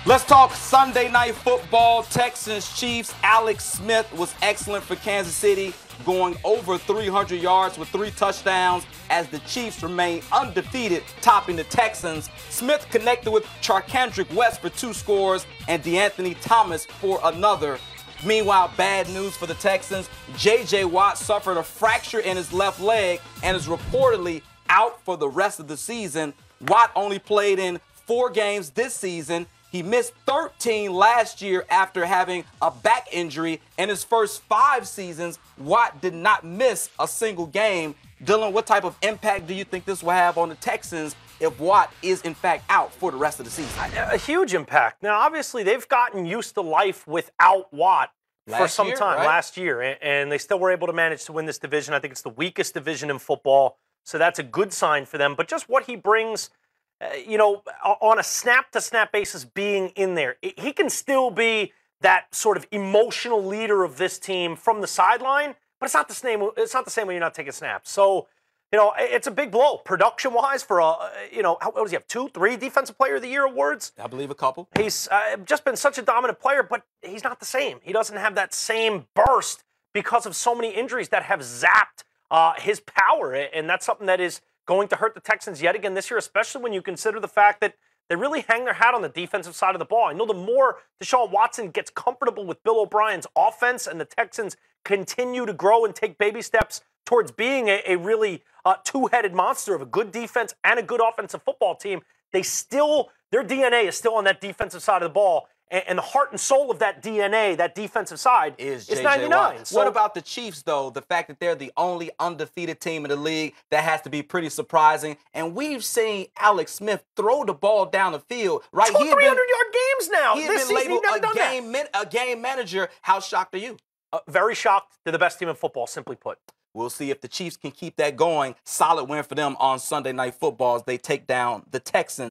Let's talk Sunday Night Football. Texans Chiefs. Alex Smith was excellent for Kansas City, going over 300 yards with 3 touchdowns as the Chiefs remain undefeated, topping the Texans. Smith connected with Charkandrick West for 2 scores and DeAnthony Thomas for another. Meanwhile, bad news for the Texans. J.J. Watt suffered a fracture in his left leg and is reportedly out for the rest of the season. Watt only played in 4 games this season. He missed 13 last year after having a back injury. In his first 5 seasons, Watt did not miss a single game. Dylan, what type of impact do you think this will have on the Texans if Watt is, in fact, out for the rest of the season? A huge impact. Now, obviously, they've gotten used to life without Watt for some time, right? Last year, and they still were able to manage to win this division. I think it's the weakest division in football, so that's a good sign for them. But just what he brings, on a snap-to-snap basis being in there, he can still be that sort of emotional leader of this team from the sideline, but it's not the same. It's not the same when you're not taking snaps. So, it's a big blow production-wise for what does he have? 2, 3 Defensive Player of the Year awards? I believe a couple. He's just been such a dominant player, but he's not the same. He doesn't have that same burst because of so many injuries that have zapped his power, and that's something that is going to hurt the Texans yet again this year, especially when you consider the fact that they really hang their hat on the defensive side of the ball. I know the more Deshaun Watson gets comfortable with Bill O'Brien's offense and the Texans continue to grow and take baby steps towards being a really two-headed monster of a good defense and a good offensive football team, their DNA is still on that defensive side of the ball. And the heart and soul of that DNA, that defensive side, is 99. So, what about the Chiefs, though? The fact that they're the only undefeated team in the league, that has to be pretty surprising. And we've seen Alex Smith throw the ball down the field. Right? 300-yard games now. He has been labeled a game manager. How shocked are you? Very shocked. They're the best team in football, simply put. We'll see if the Chiefs can keep that going. Solid win for them on Sunday Night Football as they take down the Texans.